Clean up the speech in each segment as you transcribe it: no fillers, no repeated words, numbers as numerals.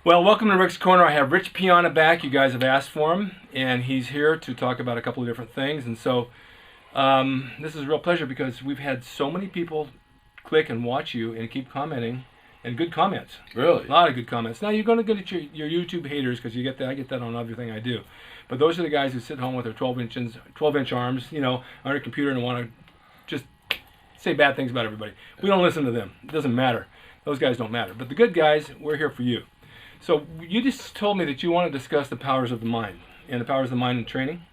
Well, welcome to Rick's Corner. I have Rich Piana back. You guys have asked for him, and he's here to talk about a couple of different things. And so this is a real pleasure because we've had so many people click and watch you and keep commenting, and good comments. Really? A lot of good comments. Now, you're going to get your YouTube haters because you get that. I get that on everything I do. But those are the guys who sit home with their 12-inch arms, on a computer and want to just say bad things about everybody. We don't listen to them. It doesn't matter. Those guys don't matter. But the good guys, we're here for you. So you just told me that you want to discuss the powers of the mind and the powers of the mind in training.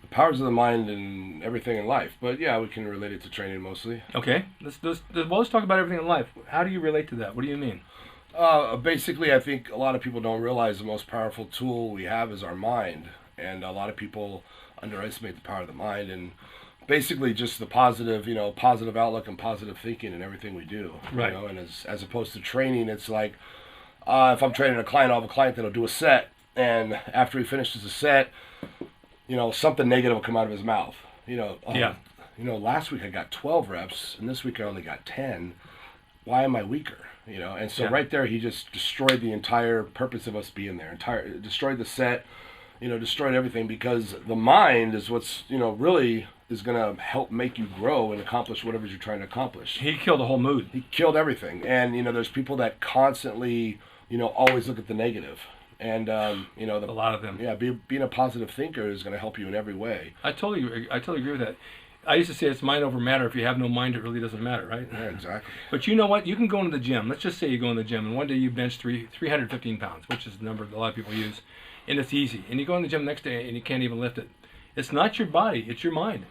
The powers of the mind and everything in life. But yeah, we can relate it to training mostly. Okay. Let's talk about everything in life. How do you relate to that? What do you mean? Basically, I think a lot of people don't realize the most powerful tool we have is our mind. And a lot of people underestimate the power of the mind. And basically just the positive outlook and positive thinking in everything we do. Right. And as opposed to training, it's like, if I'm training a client, I'll have a client that'll do a set, and after he finishes the set, something negative will come out of his mouth. Last week I got 12 reps, and this week I only got 10. Why am I weaker? And so right there, he just destroyed the entire purpose of us being there. Destroyed the set, destroyed everything, because the mind is what's, really is going to help make you grow and accomplish whatever you're trying to accomplish. He killed the whole mood. He killed everything. And, there's people that constantly, always look at the negative. And, a lot of them. Yeah, being a positive thinker is going to help you in every way. I totally agree with that. I used to say it's mind over matter. If you have no mind, it really doesn't matter, right? Yeah, exactly. But you know what? You can go into the gym. Let's just say you go in the gym, and one day you bench 315 pounds, which is the number that a lot of people use, and it's easy. And you go in the gym the next day, and you can't even lift it. It's not your body. It's your mind.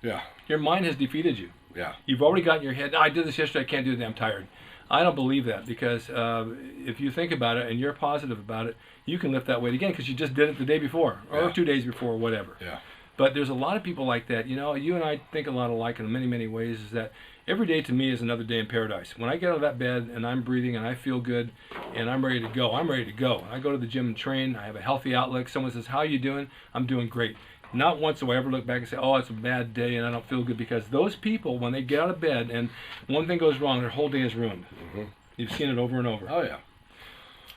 Yeah. Your mind has defeated you. Yeah. You've already got in your head, I did this yesterday, I can't do it, I'm tired. I don't believe that, because if you think about it and you're positive about it, you can lift that weight again because you just did it the day before or 2 days before or whatever. Yeah. But there's a lot of people like that. You and I think a lot alike in many, many ways, is that every day to me is another day in paradise. When I get out of that bed and I'm breathing and I feel good and I'm ready to go, I'm ready to go. I go to the gym and train. I have a healthy outlook. Someone says, how are you doing? I'm doing great. Not once do I ever look back and say, oh, it's a bad day and I don't feel good, because those people, when they get out of bed and one thing goes wrong, their whole day is ruined. Mm-hmm. You've seen it over and over. Oh, yeah.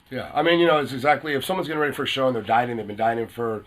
Yeah. I mean, it's exactly, if someone's getting ready for a show and they're dieting, they've been dieting for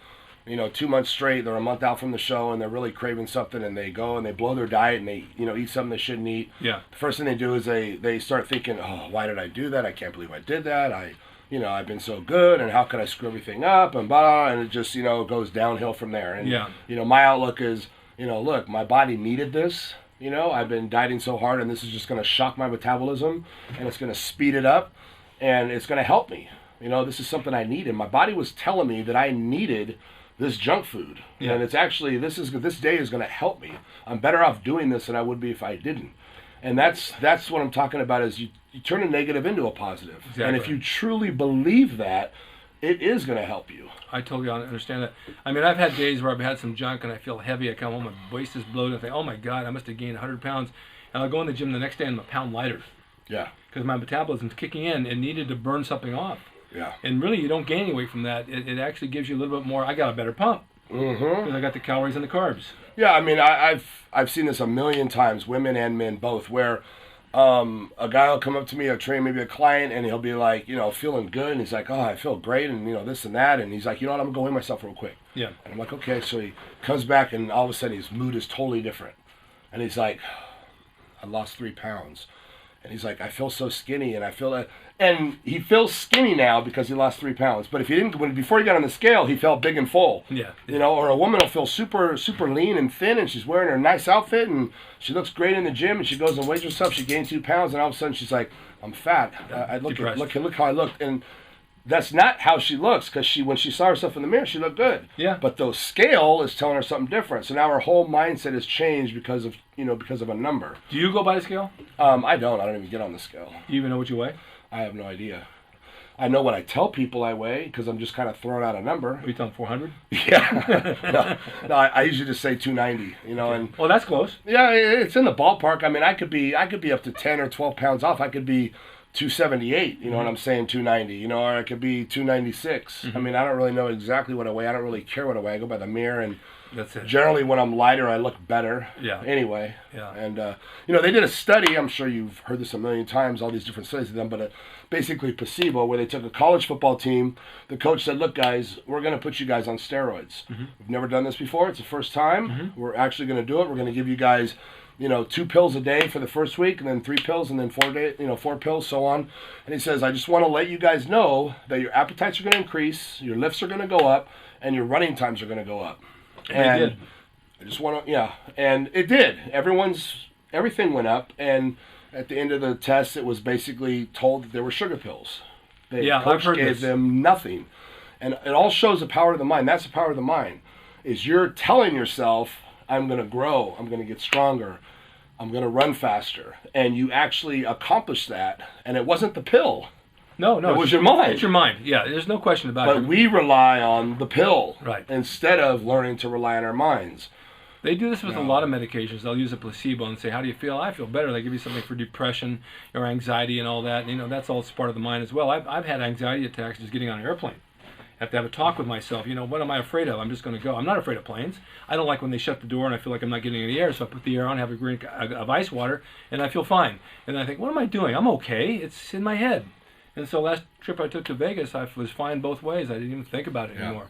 2 months straight, they're a month out from the show and they're really craving something, and they go and they blow their diet and they, eat something they shouldn't eat. Yeah. The first thing they do is they start thinking, oh, why did I do that? I can't believe I did that. I've been so good, and how could I screw everything up, and blah, and it just, goes downhill from there. And, yeah. My outlook is, look, my body needed this. I've been dieting so hard, and this is just going to shock my metabolism, and it's going to speed it up, and it's going to help me. This is something I needed. My body was telling me that I needed this junk food. Yeah. And it's actually, this day is going to help me. I'm better off doing this than I would be if I didn't. And that's what I'm talking about, is you turn a negative into a positive. Exactly. And if you truly believe that, it is going to help you. I totally understand that. I mean, I've had days where I've had some junk and I feel heavy. I come home, my waist is bloated, and I think, oh my God, I must have gained 100 pounds. And I'll go in the gym the next day and I'm a pound lighter. Yeah. Because my metabolism's kicking in and needed to burn something off. Yeah. And really, you don't gain any weight from that. It actually gives you a little bit more. I got a better pump. Mm-hmm. Because I got the calories and the carbs. Yeah, I mean, I've seen this a million times, women and men both, where a guy will come up to me, or train maybe a client, and he'll be like, feeling good, and he's like, oh, I feel great, and this and that, and he's like, I'm gonna go weigh myself real quick. Yeah. And I'm like, okay. So he comes back, and all of a sudden his mood is totally different, and he's like, I lost 3 pounds. And he's like, I feel so skinny, and I feel that. And he feels skinny now because he lost 3 pounds. But if he didn't, before he got on the scale, he felt big and full. Yeah. Or a woman will feel super, super lean and thin, and she's wearing her nice outfit, and she looks great in the gym, and she goes and weighs herself. She gains 2 pounds, and all of a sudden she's like, I'm fat. I look how I looked. And that's not how she looks, because when she saw herself in the mirror, she looked good. Yeah. But the scale is telling her something different. So now her whole mindset has changed because of a number. Do you go by the scale? I don't. I don't even get on the scale. Do you even know what you weigh? I have no idea. I know what I tell people I weigh, because I'm just kind of throwing out a number. Are you telling 400? Yeah. No, I usually just say 290. Okay. And well, that's close. Yeah, it's in the ballpark. I mean, I could be up to 10 or 12 pounds off. I could be 278, you know what I'm saying, 290, or I could be 296. I mean, I don't really know exactly what I weigh. I don't really care what I weigh. I go by the mirror, and That's it. Generally, when I'm lighter, I look better. Yeah. Anyway. Yeah. And, they did a study. I'm sure you've heard this a million times, all these different studies of them, but basically placebo, where they took a college football team. The coach said, look, guys, we're going to put you guys on steroids. We've never done this before. It's the first time. We're actually going to do it. We're going to give you guys 2 pills a day for the first week, and then 3 pills, and then 4 pills, so on. And he says, I just want to let you guys know that your appetites are going to increase, your lifts are going to go up, and your running times are going to go up. And it did. I just want to, and it did. Everything went up, and at the end of the test, it was basically told that they were sugar pills. Coach gave them nothing. And it all shows the power of the mind. That's the power of the mind, is you're telling yourself, I'm going to grow, I'm going to get stronger, I'm going to run faster. And you actually accomplished that. And it wasn't the pill. No. It was your mind. It's your mind. Yeah, there's no question about it. But we rely on the pill. Right. Instead of learning to rely on our minds. They do this with a lot of medications. They'll use a placebo and say, how do you feel? I feel better. They give you something for depression or anxiety and all that. That's all part of the mind as well. I've had anxiety attacks just getting on an airplane. I have to have a talk with myself. What am I afraid of? I'm just going to go. I'm not afraid of planes. I don't like when they shut the door and I feel like I'm not getting any air, so I put the air on, have a drink of ice water, and I feel fine. And I think, what am I doing? I'm okay. It's in my head. And so last trip I took to Vegas, I was fine both ways. I didn't even think about it anymore.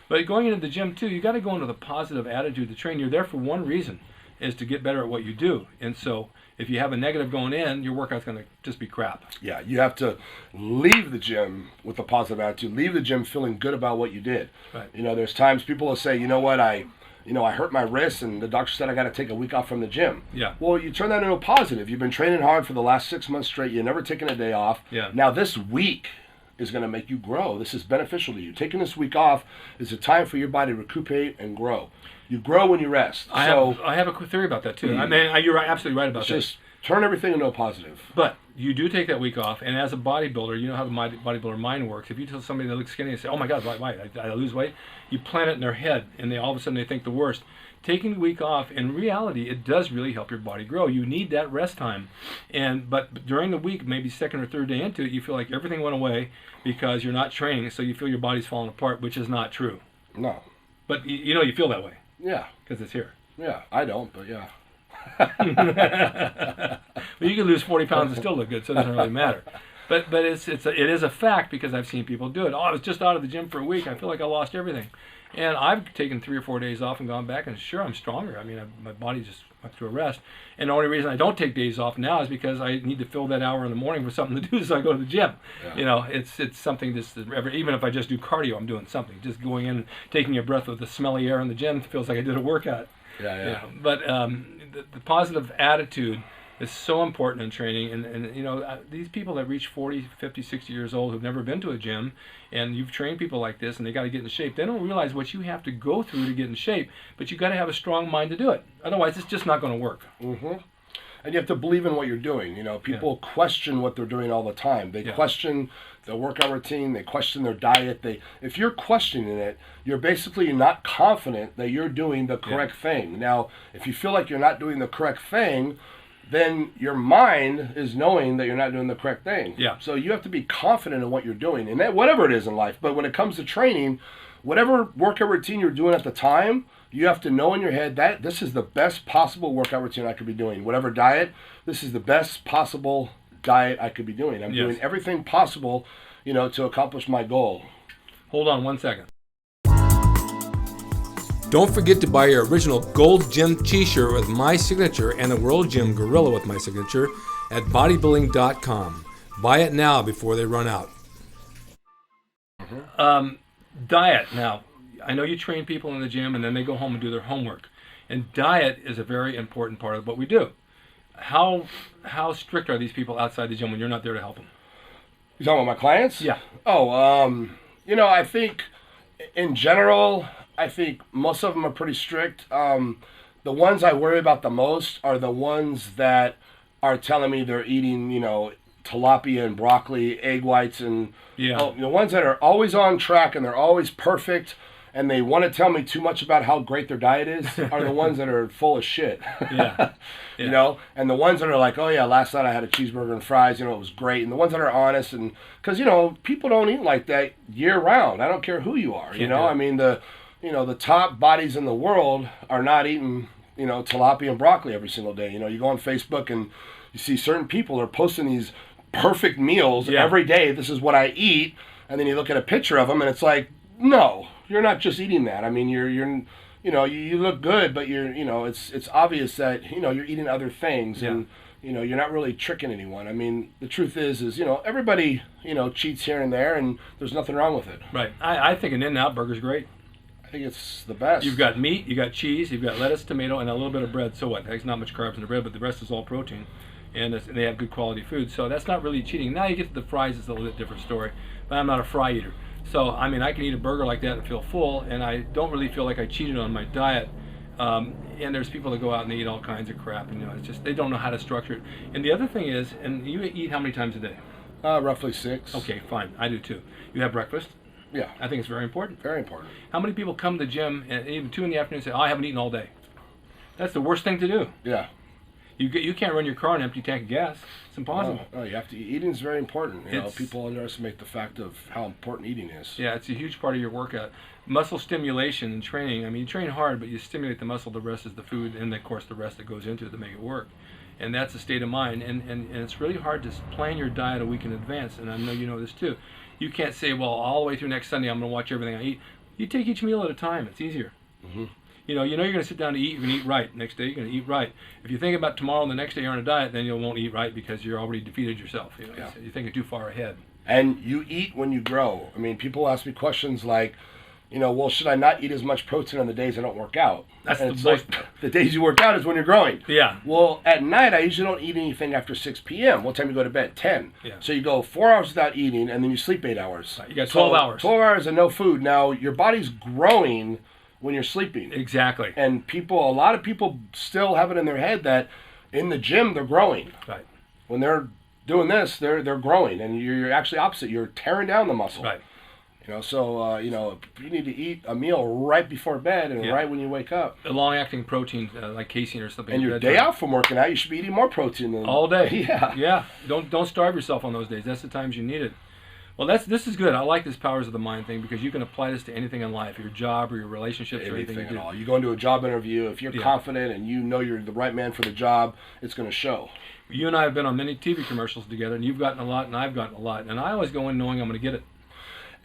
But going into the gym, too, you got to go into the positive attitude to train. You're there for one reason, is to get better at what you do. And so if you have a negative going in, your workout's going to just be crap. Yeah, you have to leave the gym with a positive attitude. Leave the gym feeling good about what you did. Right. There's times people will say, I hurt my wrist and the doctor said I got to take a week off from the gym. Yeah. Well, you turn that into a positive. You've been training hard for the last 6 months straight. You've never taken a day off. Yeah. Now this week is going to make you grow. This is beneficial to you. Taking this week off is a time for your body to recuperate and grow. You grow when you rest. I have a theory about that too. I mean, you're absolutely right about that. Just turn everything into a positive. But you do take that week off, and as a bodybuilder, you know how the bodybuilder mind works. If you tell somebody that looks skinny and say, "Oh my God, why I lose weight?" You plant it in their head, and all of a sudden they think the worst. Taking the week off, in reality, it does really help your body grow. You need that rest time, but during the week, maybe second or third day into it, you feel like everything went away because you're not training, so you feel your body's falling apart, which is not true. No. But you feel that way. Yeah. Because it's here. Yeah, I don't, but yeah. Well, you can lose 40 pounds and still look good, so it doesn't really matter. But it is a fact because I've seen people do it. Oh, I was just out of the gym for a week. I feel like I lost everything. And I've taken 3 or 4 days off and gone back, and sure, I'm stronger. I mean, my body just went through a rest. And the only reason I don't take days off now is because I need to fill that hour in the morning with something to do, so I go to the gym. Yeah. It's something just even if I just do cardio, I'm doing something. Just going in, taking a breath of the smelly air in the gym feels like I did a workout. Yeah. But the positive attitude is so important in training, and these people that reach 40, 50, 60 years old who've never been to a gym, and you've trained people like this and they got to get in shape, they don't realize what you have to go through to get in shape, but you got to have a strong mind to do it. Otherwise, it's just not going to work. Mm-hmm. And you have to believe in what you're doing. People question what they're doing all the time. They question their workout routine. They question their diet. If you're questioning it, you're basically not confident that you're doing the correct thing. Now, if you feel like you're not doing the correct thing, then your mind is knowing that you're not doing the correct thing. Yeah. So you have to be confident in what you're doing, and that, whatever it is in life. But when it comes to training, whatever workout routine you're doing at the time, you have to know in your head that this is the best possible workout routine I could be doing. Whatever diet, this is the best possible diet I could be doing. I'm doing everything possible, to accomplish my goal. Hold on 1 second. Don't forget to buy your original Gold Gym t-shirt with my signature and the World Gym Gorilla with my signature at bodybuilding.com. Buy it now before they run out. Diet. Now, I know you train people in the gym and then they go home and do their homework. And diet is a very important part of what we do. How strict are these people outside the gym when you're not there to help them? You talking about my clients? Yeah. I think in general, I think most of them are pretty strict. The ones I worry about the most are the ones that are telling me they're eating, tilapia and broccoli, egg whites, and the ones that are always on track and they're always perfect, and they want to tell me too much about how great their diet is are the ones that are full of shit. And the ones that are like, oh yeah, last night I had a cheeseburger and fries, it was great. And the ones that are honest, and because people don't eat like that year round. I don't care who you are, I mean, the top bodies in the world are not eating, tilapia and broccoli every single day. You go on Facebook and you see certain people are posting these perfect meals every day. This is what I eat. And then you look at a picture of them and it's like, no, you're not just eating that. I mean, you're you look good, but it's obvious that, you're eating other things and, you're not really tricking anyone. I mean, the truth is, everybody, cheats here and there and there's nothing wrong with it. Right. I think an In-N-Out burger's great. I think it's the best. You've got meat, you've got cheese, you've got lettuce, tomato, and a little bit of bread. So what? There's not much carbs in the bread, but the rest is all protein. And they have good quality food. So that's not really cheating. Now you get to the fries, it's a little bit different story. But I'm not a fry eater. So, I mean, I can eat a burger like that and feel full, and I don't really feel like I cheated on my diet. And there's people that go out and eat all kinds of crap, and it's just they don't know how to structure it. And the other thing is, and you eat how many times a day? Roughly 6. Okay, fine. I do too. You have breakfast? Yeah. I think it's very important. Very important. How many people come to the gym and even 2 in the afternoon and say, "Oh, I haven't eaten all day"? That's the worst thing to do. Yeah. You can't run your car on an empty tank of gas. It's impossible. No, you have to. Eating is very important. People underestimate the fact of how important eating is. Yeah, it's a huge part of your workout. Muscle stimulation and training. I mean, you train hard, but you stimulate the muscle. The rest is the food, and of course the rest that goes into it to make it work. And that's a state of mind. And it's really hard to plan your diet a week in advance. And I know you know this too. You can't say, well, all the way through next Sunday I'm going to watch everything I eat. You take each meal at a time. It's easier. Mm-hmm. You're going to sit down to eat. You're going to eat right. Next day, you're going to eat right. If you think about tomorrow and the next day you're on a diet, then you won't eat right because you're already defeated yourself. You're thinking too far ahead. And you eat when you grow. I mean, people ask me questions like, well, should I not eat as much protein on the days I don't work out? That's and it's like, the days you work out is when you're growing. Yeah. Well, at night, I usually don't eat anything after 6 p.m. What time you go to bed? 10. Yeah. So you go 4 hours without eating, and then you sleep 8 hours. Right. You got 12 hours. 12 hours and no food. Now, your body's growing when you're sleeping. Exactly. And a lot of people still have it in their head that in the gym, they're growing. Right. When they're doing this, they're growing, and you're actually opposite. You're tearing down the muscle. Right. So you need to eat a meal right before bed and right when you wake up. A long-acting protein like casein or something. And your day out from working out, you should be eating more protein than all day. Yeah. Yeah. Don't starve yourself on those days. That's the times you need it. Well, this is good. I like this powers of the mind thing because you can apply this to anything in life, your job or your relationships or anything you do. At all. You go into a job interview, if you're confident and you know you're the right man for the job, it's going to show. You and I have been on many TV commercials together, and you've gotten a lot, and I've gotten a lot, and I always go in knowing I'm going to get it.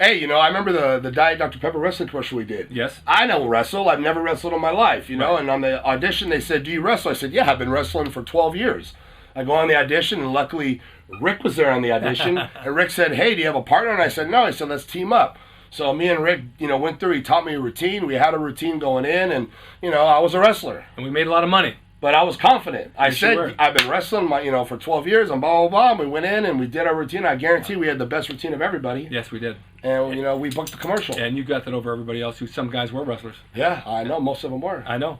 Hey, I remember the Diet Dr. Pepper wrestling commercial we did. Yes. I don't wrestle. I've never wrestled in my life, Right. And on the audition, they said, "Do you wrestle?" I said, "Yeah, I've been wrestling for 12 years." I go on the audition, and luckily Rick was there on the audition. And Rick said, "Hey, do you have a partner?" And I said, "No." He said, "Let's team up." So me and Rick, went through. He taught me a routine. We had a routine going in, and, I was a wrestler. And we made a lot of money. But I was confident. I Yes, you were. said, I've been wrestling for 12 years and blah, blah, blah. And we went in and we did our routine. I guarantee we had the best routine of everybody. Yes, we did. And, we booked the commercial. And you got that over everybody else, who some guys were wrestlers. Yeah, I know. Most of them were. I know.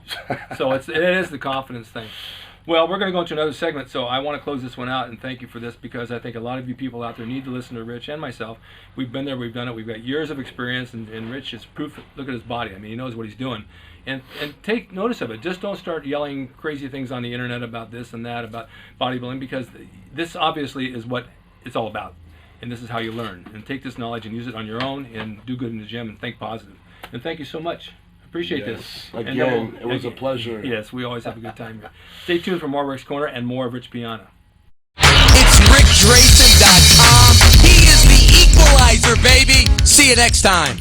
So it is the confidence thing. Well, we're going to go into another segment, so I want to close this one out and thank you for this because I think a lot of you people out there need to listen to Rich and myself. We've been there, we've done it, we've got years of experience, and Rich is proof. Look at his body. I mean, he knows what he's doing. And take notice of it. Just don't start yelling crazy things on the internet about this and that, about bodybuilding, because this obviously is what it's all about. And this is how you learn. And take this knowledge and use it on your own and do good in the gym and think positive. And thank you so much. Appreciate this. Again, it was a pleasure. Yes, we always have a good time here. Stay tuned for more Rick's Corner and more of Rich Piana. It's rickdrasin.com. He is the equalizer, baby. See you next time.